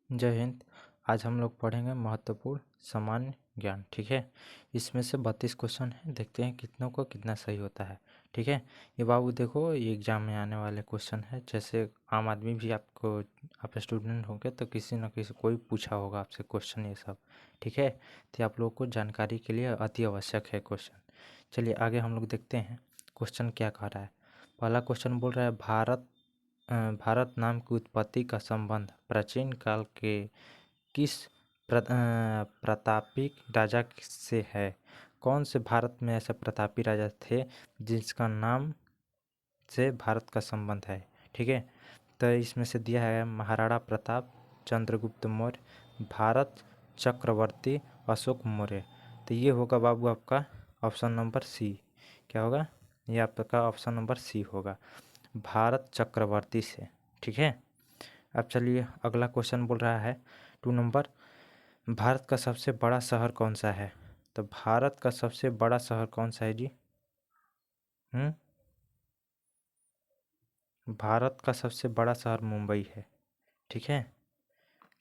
जय हिंद। आज हम लोग पढ़ेंगे महत्वपूर्ण सामान्य ज्ञान। ठीक है, इसमें से 32 क्वेश्चन है, देखते हैं कितनों को कितना सही होता है। ठीक है, ये बाबू देखो, ये एग्जाम में आने वाले क्वेश्चन है। जैसे आम आदमी भी आपको, आप स्टूडेंट होंगे तो किसी न किसी कोई पूछा होगा आपसे क्वेश्चन ये सब। ठीक है, तो आप लोगों को जानकारी के लिए अति आवश्यक है क्वेश्चन। चलिए आगे हम लोग देखते हैं क्वेश्चन क्या कह रहा है। पहला क्वेश्चन बोल रहा है, भारत नाम की उत्पत्ति का संबंध प्राचीन काल के किस प्रतापी राजा से है। कौन से भारत में ऐसे प्रतापी राजा थे जिसका नाम से भारत का संबंध है। ठीक है, तो इसमें से दिया है महाराणा प्रताप, चंद्रगुप्त मौर्य, भारत चक्रवर्ती, अशोक मौर्य। तो ये होगा बाबू आपका ऑप्शन नंबर सी। क्या होगा, ये आपका ऑप्शन नंबर सी होगा, भारत चक्रवर्ती से। ठीक है, अब चलिए अगला क्वेश्चन बोल रहा है 2 नंबर, भारत का सबसे बड़ा शहर कौन सा है। तो भारत का सबसे बड़ा शहर कौन सा है जी? भारत का सबसे बड़ा शहर मुंबई है। ठीक है,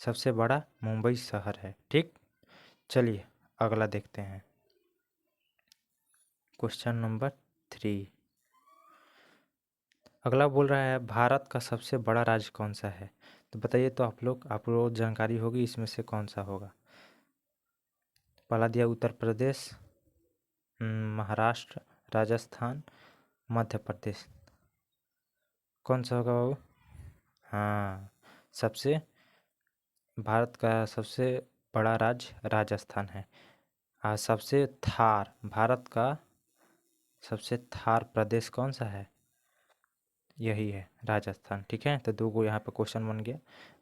सबसे बड़ा मुंबई शहर है। ठीक, चलिए अगला देखते हैं क्वेश्चन नंबर 3। अगला बोल रहा है, भारत का सबसे बड़ा राज्य कौन सा है। तो बताइए, तो आप लोग जानकारी होगी इसमें से कौन सा होगा। पहला दिया उत्तर प्रदेश, महाराष्ट्र, राजस्थान, मध्य प्रदेश। कौन सा होगा बाबू? हाँ, सबसे भारत का सबसे बड़ा राज्य राजस्थान है। सबसे थार, भारत का सबसे थार प्रदेश कौन सा है? यही है, राजस्थान। ठीक है, तो 2 गो यहाँ पे क्वेश्चन बन गया।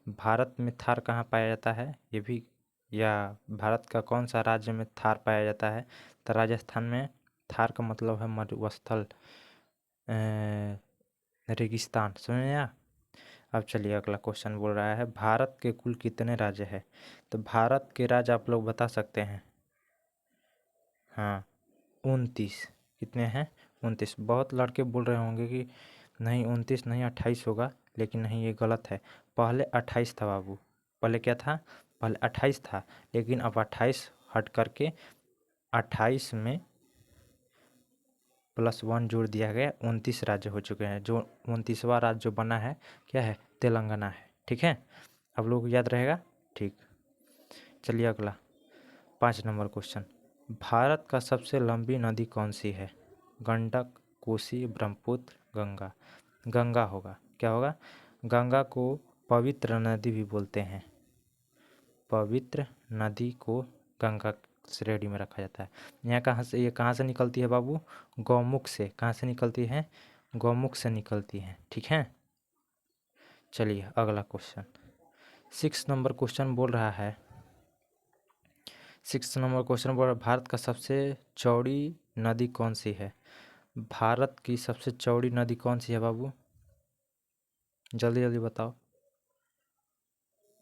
भारत में थार कहाँ पाया जाता है ये भी, या भारत का कौन सा राज्य में थार पाया जाता है। तो राजस्थान में थार का मतलब है मरुस्थल, रेगिस्तान। समझ में आया? अब चलिए अगला क्वेश्चन बोल रहा है, भारत के कुल कितने राज्य हैं। तो भारत के राज्य आप लोग बता सकते हैं। हाँ, 29। कितने हैं? 29। बहुत लड़के बोल रहे होंगे कि नहीं 29 नहीं 28 होगा, लेकिन नहीं, ये गलत है। पहले 28 था बाबू। पहले क्या था? पहले 28 था, लेकिन अब 28 हट करके 28 में +1 जोड़ दिया गया, 29 राज्य हो चुके हैं। जो 29वां राज्य जो बना है क्या है? तेलंगाना है। ठीक है, अब लोग याद रहेगा। ठीक, चलिए अगला 5 नंबर क्वेश्चन, भारत का सबसे लंबी नदी कौन सी है। गंडक, कोसी, ब्रह्मपुत्र, गंगा। गंगा होगा। क्या होगा? गंगा को पवित्र नदी भी बोलते हैं। पवित्र नदी को गंगा श्रेणी में रखा जाता है। यहाँ कहाँ से, ये कहाँ से निकलती है बाबू? गौमुख से। कहाँ से निकलती है? गौमुख से निकलती है। ठीक है, चलिए अगला क्वेश्चन 6 नंबर क्वेश्चन बोल रहा है, 6 नंबर क्वेश्चन बोल रहा है, भारत का सबसे चौड़ी नदी कौन सी है। भारत की सबसे चौड़ी नदी कौन सी है बाबू? जल्दी जल्दी बताओ।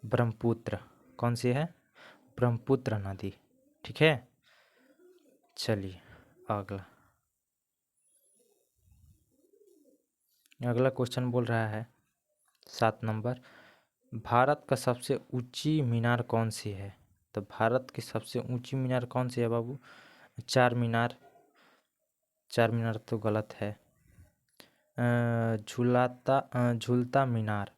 ब्रह्मपुत्र। कौन सी है? ब्रह्मपुत्र नदी। ठीक है, चलिए अगला अगला क्वेश्चन बोल रहा है 7 नंबर, भारत का सबसे ऊंची मीनार कौन सी है। तो भारत की सबसे ऊंची मीनार कौन सी है बाबू? चार मीनार। चार मीनार तो गलत है। झूलता मीनार।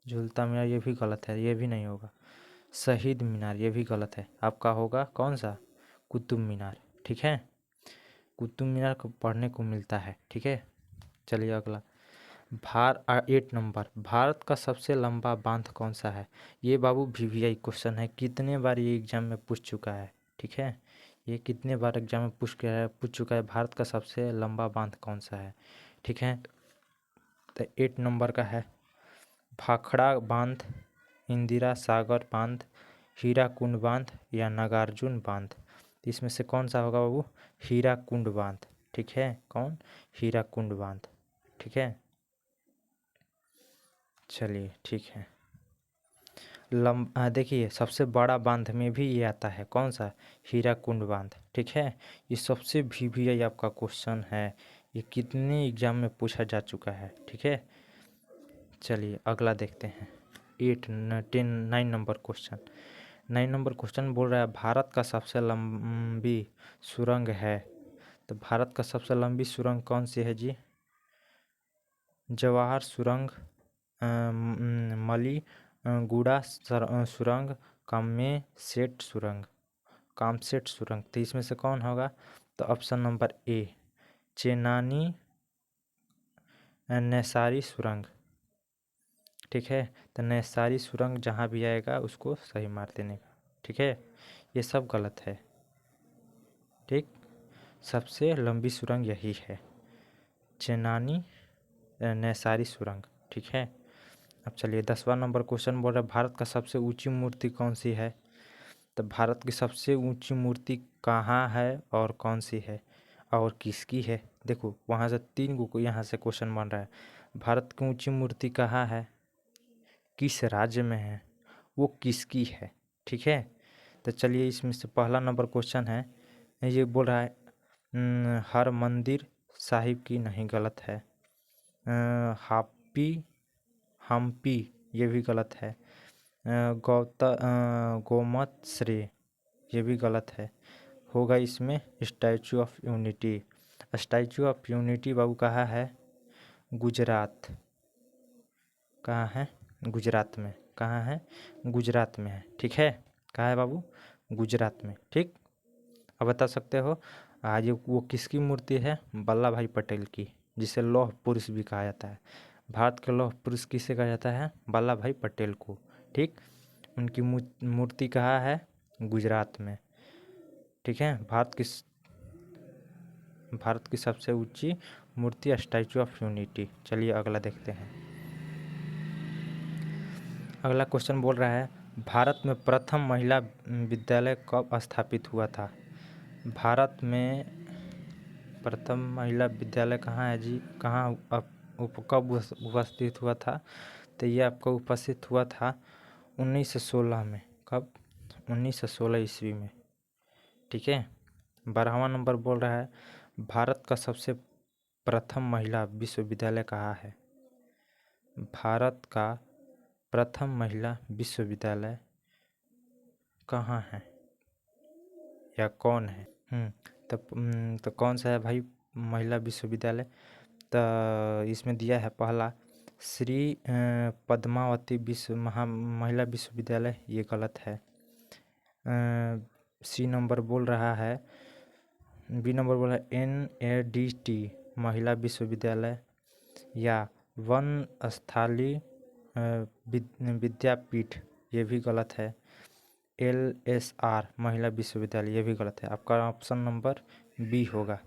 झूलता मीनार ये भी गलत है, ये भी नहीं होगा। शहीद मीनार ये भी गलत है। आपका होगा कौन सा? कुतुब मीनार। ठीक है, कुतुब मीनार को पढ़ने को मिलता है। ठीक है, चलिए अगला 8 नंबर, भारत का सबसे लंबा बांध कौन सा है। ये बाबू VVI क्वेश्चन है, कितने बार ये एग्जाम में पूछ चुका है। ठीक है, ये कितने बार एग्जाम में पूछ चुका है, भारत का सबसे लंबा बांध कौन सा है। ठीक है, तो 8 नंबर का है भाखड़ा बांध, इंदिरा सागर बांध, हीराकुंड बांध या नागार्जुन बांध। इसमें से कौन सा होगा बाबू? हीराकुंड बांध। ठीक है, कौन? हीराकुंड बांध। ठीक है, चलिए ठीक है। देखिए सबसे बड़ा बांध में भी ये आता है, कौन सा? हीराकुंड बांध। ठीक है, ये सबसे VVI आपका क्वेश्चन है, ये कितने एग्जाम में पूछा जा चुका है। ठीक है, चलिए अगला देखते हैं। 9 नंबर क्वेश्चन। 9 नंबर क्वेश्चन बोल रहा है भारत का सबसे लंबी सुरंग है। तो भारत का सबसे लंबी सुरंग कौन सी है जी? जवाहर सुरंग, मली गुड़ा सुरंग, कामेसेट सुरंग, कामसेट सुरंग। तो इसमें से कौन होगा? तो ऑप्शन नंबर ए, चेनानी नैसारी सुरंग। ठीक है, तो नैसारी सुरंग जहाँ भी आएगा उसको सही मार देने का। ठीक है, ये सब गलत है। ठीक, सबसे लंबी सुरंग यही है, चेनानी नैसारी सुरंग। ठीक है, अब चलिए 10वां नंबर क्वेश्चन बोल रहा है भारत का सबसे ऊंची मूर्ति कौन सी है। तो भारत की सबसे ऊंची मूर्ति कहाँ है और कौन सी है और किसकी है? देखो वहाँ से 3 को यहाँ से क्वेश्चन बन रहा है। भारत की ऊंची मूर्ति कहाँ है, किस राज्य में है, वो किसकी है। ठीक है, तो चलिए इसमें से पहला नंबर क्वेश्चन है, ये बोल रहा है हर मंदिर साहिब की, नहीं गलत है। हापी हम्पी, ये भी गलत है। गोमत श्री, ये भी गलत है। होगा इसमें statue of unity. Statue of unity बाबू कहाँ है? गुजरात। कहाँ है? गुजरात में। कहाँ है? गुजरात में है। ठीक है, कहाँ है बाबू? गुजरात में। ठीक, अब बता सकते हो आज वो किसकी मूर्ति है? वल्लभ भाई पटेल की, जिसे लौह पुरुष भी कहा जाता है। भारत के लौह पुरुष किसे कहा जाता है? वल्लभ भाई पटेल को। ठीक, उनकी मूर्ति कहाँ है? गुजरात में। ठीक है, भारत की सबसे ऊंची मूर्ति स्टैचू ऑफ यूनिटी। चलिए अगला देखते हैं। अगला क्वेश्चन बोल रहा है भारत में प्रथम महिला विद्यालय कब स्थापित हुआ था। भारत में प्रथम महिला विद्यालय कहाँ है जी? कहाँ कब उपस्थित हुआ था? तो ये आपका उपस्थित हुआ था 1916 में। कब? 1916 ईस्वी में। ठीक है, 12वां नंबर बोल रहा है भारत का सबसे प्रथम महिला विश्वविद्यालय कहाँ है। भारत का प्रथम महिला विश्वविद्यालय कहाँ है या कौन है? तो कौन सा है भाई महिला विश्वविद्यालय? तो इसमें दिया है पहला श्री पद्मावती महिला विश्वविद्यालय, ये गलत है। सी नंबर बोल रहा है, बी नंबर बोल रहा है NADT महिला विश्वविद्यालय, या वन स्थली विद्यापीठ, ये भी गलत है। LSR महिला विश्वविद्यालय, ये भी गलत है। आपका ऑप्शन नंबर बी होगा,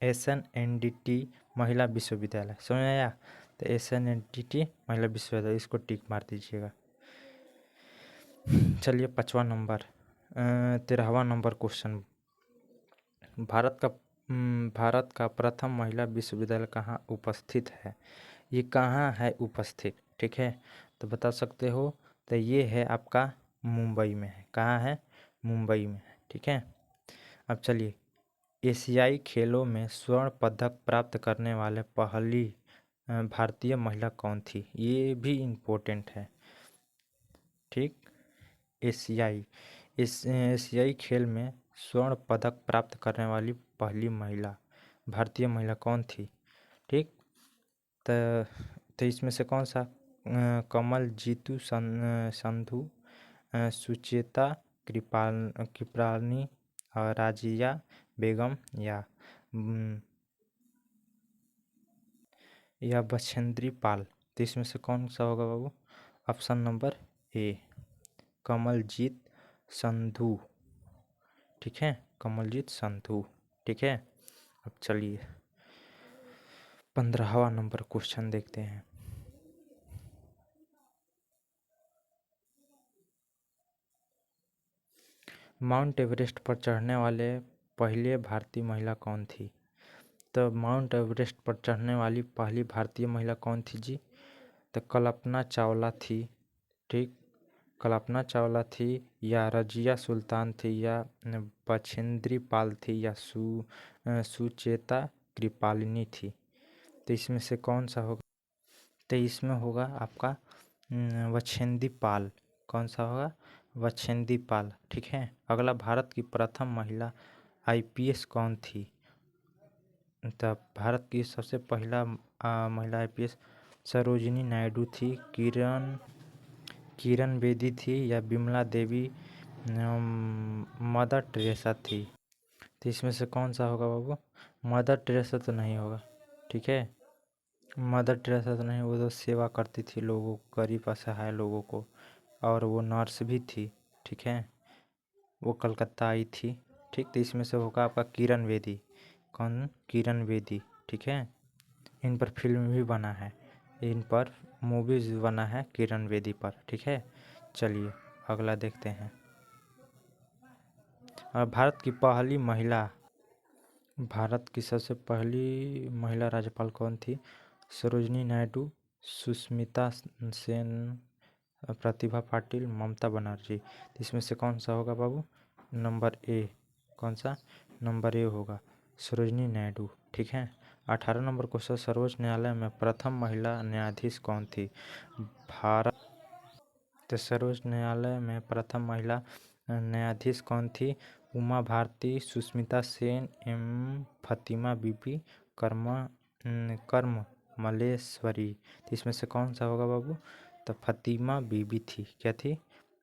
SNNDT महिला विश्वविद्यालय। समझ में आया? तो SNNDT महिला विश्वविद्यालय, इसको टिक मार दीजिएगा। चलिए 5वां नंबर 13वां नंबर क्वेश्चन, भारत का प्रथम महिला विश्वविद्यालय कहाँ उपस्थित है। ये कहाँ है उपस्थित? ठीक है, तो बता सकते हो। तो ये है आपका मुंबई में है। कहाँ है? मुंबई में है। ठीक है, अब चलिए एशियाई खेलों में स्वर्ण पदक प्राप्त करने वाले पहली भारतीय महिला कौन थी? ये भी इम्पोर्टेंट है। ठीक, एशियाई खेल में स्वर्ण पदक प्राप्त करने वाली पहली महिला भारतीय महिला कौन थी? ठीक, तो इसमें से कौन सा? कमल जीतू संधू, सुचेता कृपलानी, राजिया बेगम, या बछेंद्री पाल। तो इसमें से कौन सा होगा बाबू? Option number A, Kamaljeet Sandhu. ठीक है, कमलजीत संधू। ठीक है, अब चलिए 15वां नंबर क्वेश्चन देखते हैं। माउंट एवरेस्ट पर चढ़ने वाले पहले भारतीय महिला कौन थी? तो माउंट एवरेस्ट पर चढ़ने वाली पहली भारतीय महिला कौन थी जी? तो कल्पना चावला थी। ठीक, कल्पना चावला थी, या रजिया सुल्तान थी, या बछेंद्री पाल थी, या सुचेता कृपालिनी थी। तो इसमें से कौन सा होगा? तो इसमें होगा आपका बछेंद्री पाल। कौन सा होगा? बछेंद्री पाल। ठीक है। अगला, भारत की प्रथम महिला आईपीएस कौन थी? तब भारत की सबसे पहला महिला आईपीएस सरोजिनी नायडू थी, किरण बेदी थी, या बिमला देवी, मदर टेरेसा थी। तो इसमें से कौन सा होगा बाबू? मदर टेरेसा तो नहीं होगा। ठीक है, मदर टेरेसा तो नहीं, वो तो सेवा करती थी लोगों को, गरीब असहाय लोगों को, और वो नर्स भी थी। ठीक है, वो कलकत्ता आई थी। ठीक, तो इसमें से होगा आपका किरण बेदी। कौन? किरण बेदी। ठीक है, इन पर फिल्म भी बना है, इन पर मूवीज बना है किरण बेदी पर। ठीक है, चलिए अगला देखते हैं। भारत की पहली महिला, भारत की सबसे पहली महिला राज्यपाल कौन थी? सरोजिनी नायडू, सुष्मिता सेन, प्रतिभा पाटिल, ममता बनर्जी। इसमें से कौन सा होगा बाबू? Number A. कौन सा? नंबर ए होगा, सरोजिनी नायडू। ठीक है। 18 नंबर क्वेश्चन, सर्वोच्च न्यायालय में प्रथम महिला न्यायाधीश कौन थी? भारत। तो सर्वोच्च न्यायालय में प्रथम महिला न्यायाधीश कौन थी? उमा भारती, सुष्मिता सेन एवं फतिमा बीबी कर्म मलेश्वरी। तो इसमें से कौन सा होगा बाबू? तो फतिमा बीबी थी। क्या थी?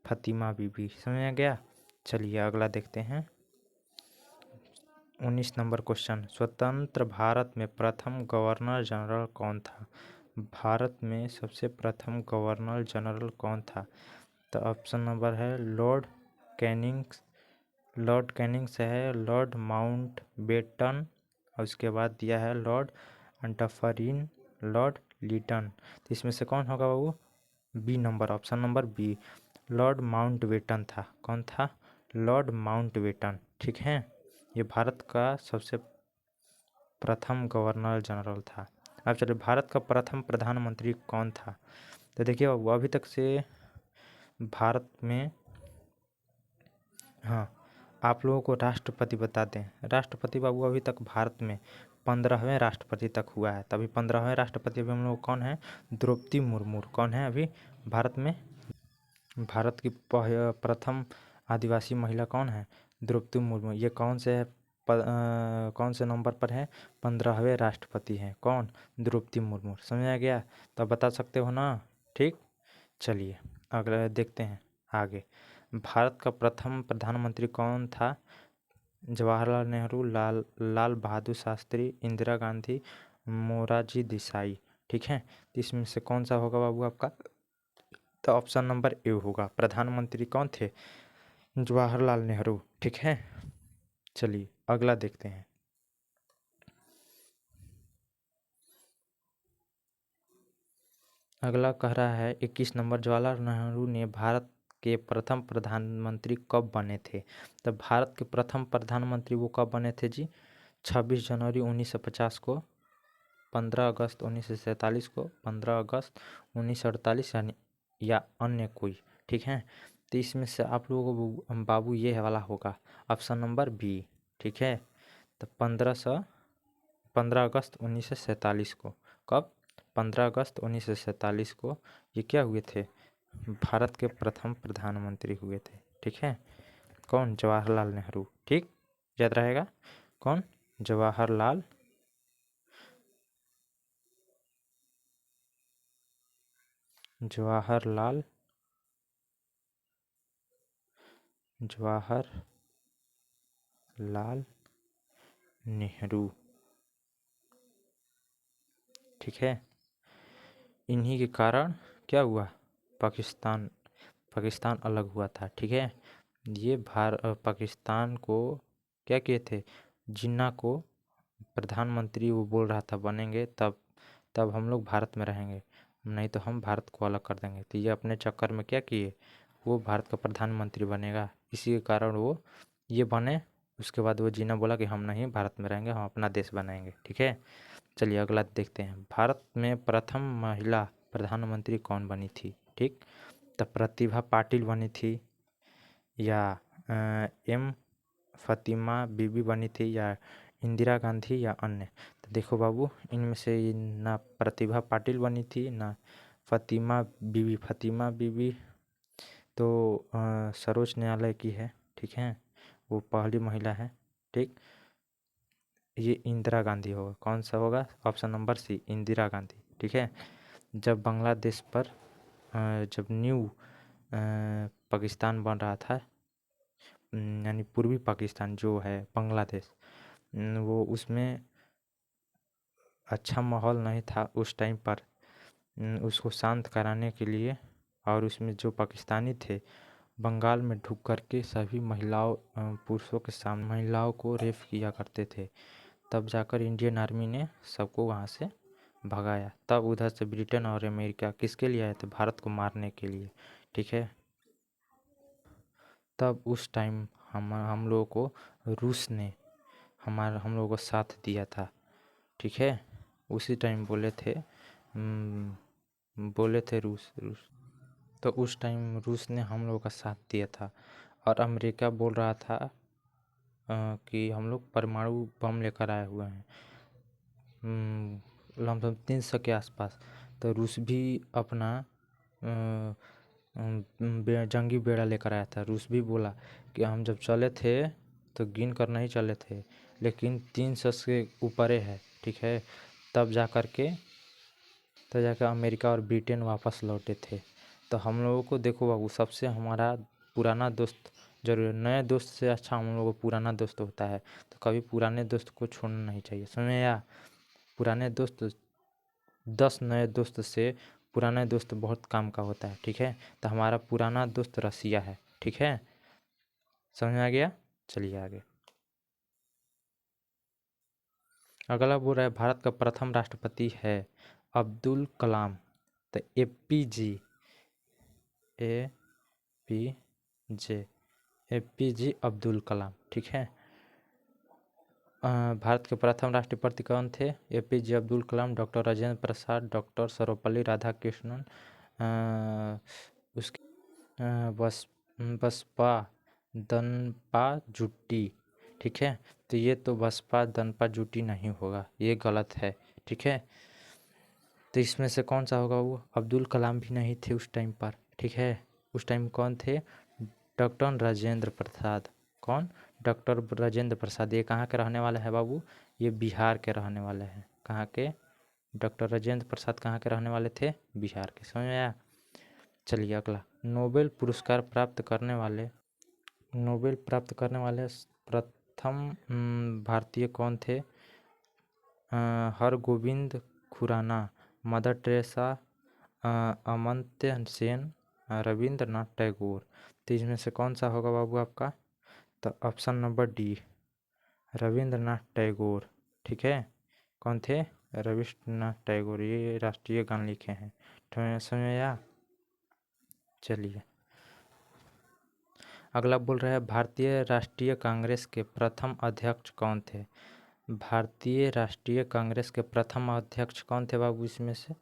फतिमा बीबी। समझ में गया? चलिए अगला देखते हैं। 19 नंबर क्वेश्चन, स्वतंत्र भारत में प्रथम गवर्नर जनरल कौन था? भारत में सबसे प्रथम गवर्नर जनरल कौन था? तो ऑप्शन नंबर है लॉर्ड कैनिंग्स, लॉर्ड कैनिंग्स है, लॉर्ड माउंटबेटन, और उसके बाद दिया है लॉर्ड डफरिन, लॉर्ड लीटन। तो इसमें से कौन होगा बाबू? B number, option number B, Lord Mountbatten था। कौन था? Lord Mountbatten. ठीक है, ये भारत का सबसे प्रथम गवर्नर जनरल था। अब चलिए, भारत का प्रथम प्रधानमंत्री कौन था? तो देखिए बाबू, अभी तक से भारत में, हाँ, आप लोगों को राष्ट्रपति बता दें। राष्ट्रपति बाबू अभी तक भारत में 15वें राष्ट्रपति तक हुआ है। तभी 15वें राष्ट्रपति अभी हम लोग कौन है? द्रौपदी मुर्मू। कौन है अभी भारत में? भारत की प्रथम आदिवासी महिला कौन है? द्रौपदी मुर्मू। ये कौन से है? कौन से नंबर पर है? 15वें राष्ट्रपति हैं। कौन? द्रौपदी मुर्मू। समझ आ गया? तो आप बता सकते हो ना? ठीक, चलिए अगला देखते हैं आगे। भारत का प्रथम प्रधानमंत्री कौन था? जवाहरलाल नेहरू, लाल बहादुर शास्त्री, इंदिरा गांधी, मोरारजी देसाई। ठीक है, तो इसमें से कौन सा होगा बाबू आपका? तो ऑप्शन नंबर ए होगा। प्रधानमंत्री कौन थे? जवाहरलाल नेहरू। ठीक है, चलिए अगला देखते हैं। अगला कह रहा है 21 नंबर, जवाहरलाल नेहरू ने भारत के प्रथम प्रधानमंत्री कब बने थे? तो भारत के प्रथम प्रधानमंत्री वो कब बने थे जी? 26 जनवरी 1950 को, 15 अगस्त 1947 को, 15 अगस्त 1948, यानी या अन्य कोई। ठीक है, तो इसमें से आप लोगों को बाबू ये वाला होगा, ऑप्शन नंबर बी। ठीक है, तो 15 अगस्त 1947 को। कब? 15 अगस्त 1947 को ये क्या हुए थे? भारत के प्रथम प्रधानमंत्री हुए थे। ठीक है, कौन? जवाहरलाल नेहरू। ठीक, याद रहेगा, कौन? जवाहरलाल जवाहरलाल जवाहरलाल नेहरू। ठीक है, इन्हीं के कारण क्या हुआ? पाकिस्तान पाकिस्तान अलग हुआ था। ठीक है, ये पाकिस्तान को क्या किए थे? जिन्ना को प्रधानमंत्री वो बोल रहा था बनेंगे, तब हम लोग भारत में रहेंगे, नहीं तो हम भारत को अलग कर देंगे। तो ये अपने चक्कर में क्या किए? वो भारत का प्रधानमंत्री बनेगा, इसी के कारण वो ये बने। उसके बाद वो जिन्ना बोला कि हम नहीं भारत में रहेंगे, हम अपना देश बनाएंगे। ठीक है, चलिए अगला देखते हैं। भारत में प्रथम महिला प्रधानमंत्री कौन बनी थी? ठीक, तो प्रतिभा पाटिल बनी थी, या एम फतिमा बीबी बनी थी, या इंदिरा गांधी या अन्य। तो देखो बाबू, इनमें से ना प्रतिभा पाटिल बनी थी, ना फतिमा बीबी तो सर्वोच्च न्यायालय की है, ठीक है, वो पहली महिला है, ठीक। ये इंदिरा गांधी होगा। कौन सा होगा? Option number C, Indira Gandhi, ठीक है। जब बांग्लादेश पर जब न्यू पाकिस्तान बन रहा था, यानी पूर्वी पाकिस्तान जो है बांग्लादेश, वो उसमें अच्छा माहौल नहीं था उस टाइम पर। उसको शांत कराने के लिए, और उसमें जो पाकिस्तानी थे बंगाल में ढुक करके सभी महिलाओं पुरुषों के सामने महिलाओं को रेप किया करते थे। तब जाकर इंडियन आर्मी ने सबको वहाँ से भगाया। तब उधर से ब्रिटेन और अमेरिका किसके लिए आए थे? भारत को मारने के लिए, ठीक है। तब उस टाइम हम लोगों को रूस ने हम लोगों को साथ दिया था, ठीक है। उसी टाइम बोले थे रूस। तो उस टाइम रूस ने हम लोगों का साथ दिया था, और अमेरिका बोल रहा था कि हम लोग परमाणु बम लेकर आए हुए हैं, लमसम 300 के आसपास। तो रूस भी अपना जंगी बेड़ा लेकर आया था। रूस भी बोला कि हम जब चले थे तो गिन कर नहीं चले थे, लेकिन 300 से ऊपर है, ठीक है। तब जाकर अमेरिका और ब्रिटेन वापस लौटे थे। तो हम लोगों को देखो बाबू, सबसे हमारा पुराना दोस्त जरूर, नए दोस्त से अच्छा हम लोगों को पुराना दोस्त होता है। तो कभी पुराने दोस्त को छोड़ना नहीं चाहिए, समझ में आया? पुराने दोस्त 10 नए दोस्त से पुराने दोस्त बहुत काम का होता है, ठीक है। तो हमारा पुराना दोस्त रसिया है, ठीक है। समझ में आ गया? चलिए आगे। अगला बोल रहा है भारत का प्रथम राष्ट्रपति है अब्दुल कलाम। तो एपीजे अब्दुल कलाम, ठीक है। भारत के प्रथम राष्ट्रपति कौन थे? APJ Abdul Kalam, doctor Rajendra Prasad, doctor Sarvepalli Radhakrishnan, उसके बसपा दनपा जुट्टी, ठीक है। तो ये तो बसपा दनपा जुट्टी नहीं होगा, ये गलत है, ठीक है। तो इसमें से कौन सा होगा? वो अब्दुल कलाम भी नहीं थे उस टाइम पर, ठीक है। उस टाइम कौन थे? डॉक्टर राजेंद्र प्रसाद। कौन? डॉक्टर राजेंद्र प्रसाद। ये कहाँ के रहने वाले हैं बाबू? ये बिहार के रहने वाले हैं। कहाँ के? डॉक्टर राजेंद्र प्रसाद कहाँ के रहने वाले थे? बिहार के। समझ में आया? चलिए अगला। नोबेल पुरस्कार प्राप्त करने वाले प्रथम भारतीय कौन थे? Hargobind Khorana, Mother Teresa, Amartya Sen, Rabindranath Tagore. तो इसमें से कौन सा होगा बाबू आपका? तो option number D, Rabindranath Tagore, ठीक है। कौन थे? रविंद्रनाथ टैगोर। ये राष्ट्रीय गान लिखे हैं, समझ में आया? चलिए अगला बोल रहा है भारतीय राष्ट्रीय कांग्रेस के प्रथम अध्यक्ष कौन थे? भारतीय राष्ट्रीय कांग्रेस के प्रथम अध्यक्ष कौन थे बाबू इसमें से?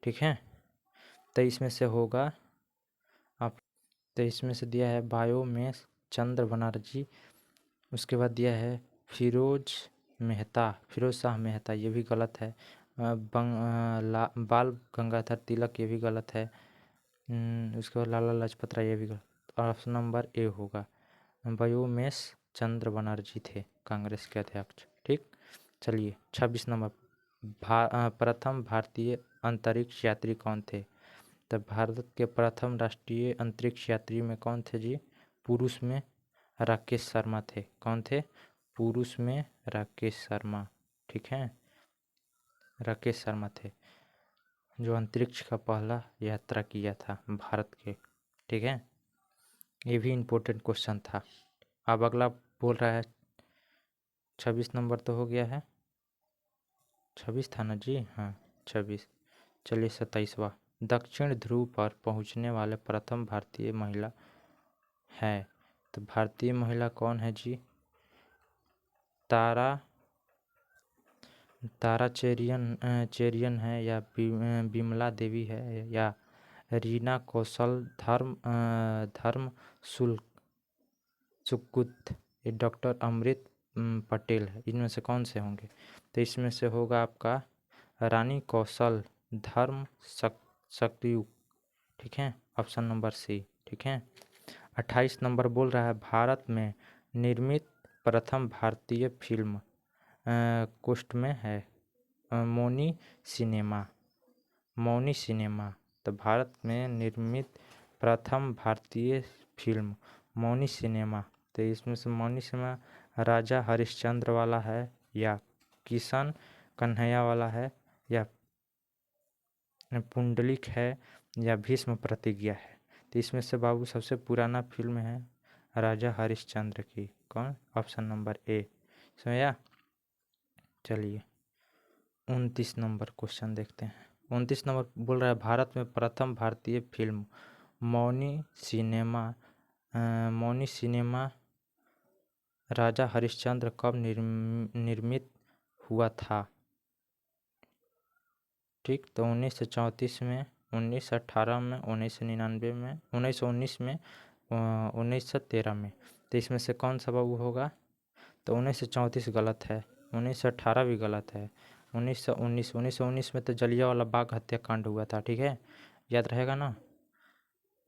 ठीक है। तो इसमें से होगा आप, तो इसमें से दिया है बायोमेस चंद्र बनर्जी, उसके बाद दिया है फिरोज शाह मेहता, ये भी गलत है। बाल गंगाधर तिलक, ये भी गलत है। उसके बाद लाला लाजपत राय, ये भी गलत। ऑप्शन नंबर ए होगा, बायोमेस चंद्र बनर्जी थे कांग्रेस के अध्यक्ष, ठीक। चलिए 26 नंबर, प्रथम भारतीय अंतरिक्ष यात्री कौन थे? तब भारत के प्रथम राष्ट्रीय अंतरिक्ष यात्री में कौन थे जी? पुरुष में राकेश शर्मा थे। कौन थे? पुरुष में राकेश शर्मा, ठीक है। राकेश शर्मा थे जो अंतरिक्ष का पहला यात्रा किया था भारत के, ठीक है। ये भी इम्पोर्टेंट क्वेश्चन था। अब अगला बोल रहा है 26 नंबर तो हो गया है, 26 था ना जी? हाँ 26। चलिए 27वां, दक्षिण ध्रुव पर पहुंचने वाले प्रथम भारतीय महिला है। तो भारतीय महिला कौन है जी? तारा चेरियन है, या बिमला देवी है, या रीना कौशल, धर्म सुकुत, ये डॉक्टर अमृत पटेल है, इनमें से कौन से होंगे? तो इसमें से होगा आपका रानी कौशल धर्म शक्तियुग, ठीक है, ऑप्शन नंबर सी, ठीक है। 28 नंबर बोल रहा है भारत में निर्मित प्रथम भारतीय फिल्म कुष्ठ में है मौनी सिनेमा, मौनी सिनेमा। तो भारत में निर्मित प्रथम भारतीय फिल्म मौनी सिनेमा, तो इसमें से मौनी सिनेमा राजा हरिश्चंद्र वाला है या किशन कन्हैया वाला है या पुंडलिक है या भीष्म प्रतिज्ञा है? तो इसमें से बाबू सबसे पुराना फिल्म है राजा हरिश्चंद्र की, कौन? ऑप्शन नंबर ए, समझा? चलिए 29 नंबर क्वेश्चन देखते हैं। 29 नंबर बोल रहा है भारत में प्रथम भारतीय फिल्म मौनी सिनेमा मौनी सिनेमा राजा हरिश्चंद्र कब निर्मित हुआ था? ठीक, तो 1934 में, 1918 में, 1999 में, 1919 में, 1913 में। तो इसमें से कौन सा बाबू होगा? तो 1934 गलत है, 1918 भी गलत है, 1919 में तो जलियांवाला बाग हत्याकांड हुआ था, ठीक है, याद रहेगा ना,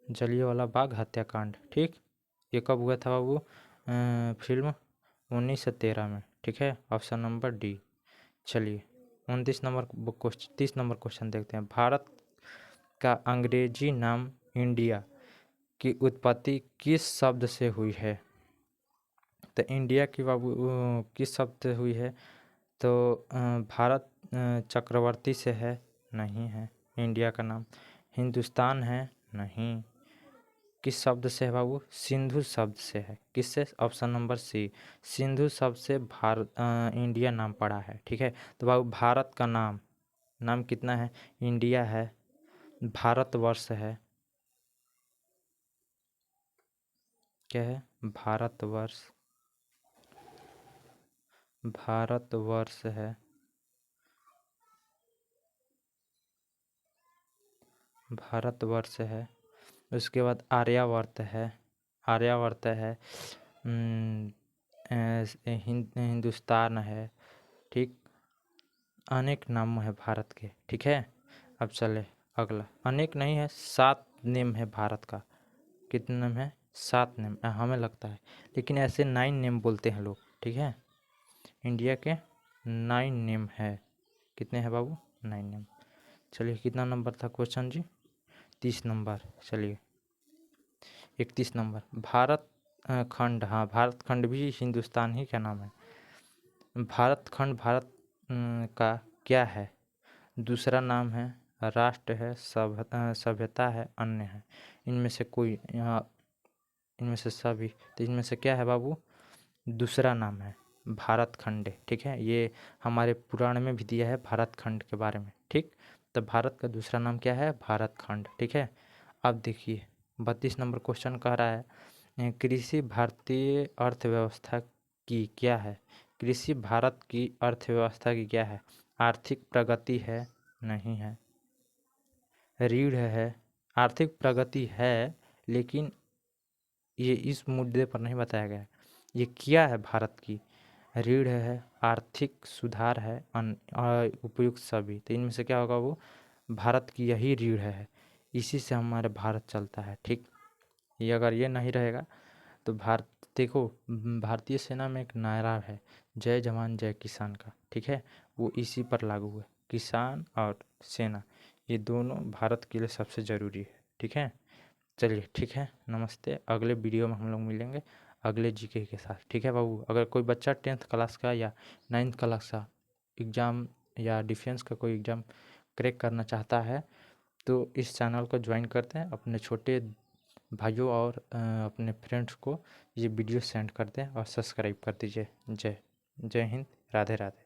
जलियांवाला बाग हत्याकांड, ठीक। ये कब हुआ था बाबू? फिल्म 1913 में, ठीक है, ऑप्शन नंबर डी। चलिए 29 नंबर 30 नंबर क्वेश्चन देखते हैं। भारत का अंग्रेजी नाम इंडिया की उत्पत्ति किस शब्द से हुई है? तो इंडिया की बाबू किस शब्द से हुई है? तो भारत चक्रवर्ती से है, नहीं है इंडिया का नाम। हिंदुस्तान है, नहीं। किस शब्द से है बाबू? सिंधु शब्द से है। किससे? ऑप्शन नंबर सी, सिंधु शब्द से भारत इंडिया नाम पड़ा है, ठीक है। तो बाबू भारत का नाम कितना है? इंडिया है, भारतवर्ष है, क्या है? भारतवर्ष, भारतवर्ष है, भारतवर्ष है। उसके बाद आर्यावर्त है, आर्यावर्त है, हिंदुस्तान है, ठीक। अनेक नाम है भारत के, ठीक है। अब चले अगला, अनेक नहीं है, 7 नेम है भारत का। कितने नेम है? 7 नेम हमें लगता है, लेकिन ऐसे 9 नेम बोलते हैं लोग, ठीक है। इंडिया के 9 नेम है। कितने हैं बाबू? 9 नेम। चलिए कितना नंबर था क्वेश्चन जी? 30 नंबर। चलिए 31 नंबर, भारत खंड, हाँ भारत खंड भी हिंदुस्तान ही का नाम है। भारत खंड भारत का क्या है? दूसरा नाम है, राष्ट्र है, सभ्यता है, अन्य है। इनमें से कोई यहाँ, इनमें से सभी, तो इनमें से क्या है बाबू? दूसरा नाम है भारत खंड, ठीक है। ये हमारे पुराण में भी दिया है भारत खंड के बारे में, ठीक। तो भारत का दूसरा नाम क्या है? भारत खंड, ठीक है। अब देखिए 32 नंबर क्वेश्चन कह रहा है कृषि भारतीय अर्थव्यवस्था की क्या है? कृषि भारत की अर्थव्यवस्था की क्या है? आर्थिक प्रगति है, नहीं है। रीढ़ है, आर्थिक प्रगति है, लेकिन ये इस मुद्दे पर नहीं बताया गया है। ये क्या है भारत की? रीढ़ है, आर्थिक सुधार है, उपयुक्त सभी। तो इनमें से क्या होगा? वो भारत की यही रीढ़ है, इसी से हमारे भारत चलता है, ठीक। ये अगर ये नहीं रहेगा तो भारत, देखो भारतीय सेना में एक नारा है, जय जवान जय किसान का, ठीक है, वो इसी पर लागू है। किसान और सेना, ये दोनों भारत के लिए सबसे ज़रूरी है, ठीक है। चलिए ठीक है, नमस्ते। अगले वीडियो में हम लोग मिलेंगे अगले जीके के साथ, ठीक है बाबू। अगर कोई बच्चा 10th क्लास का या 9th क्लास का एग्ज़ाम या डिफेंस का कोई एग्ज़ाम क्रैक करना चाहता है तो इस चैनल को ज्वाइन करते हैं, अपने छोटे भाइयों और अपने फ्रेंड्स को ये वीडियो सेंड कर दें और सब्सक्राइब कर दीजिए। जय हिंद, राधे राधे।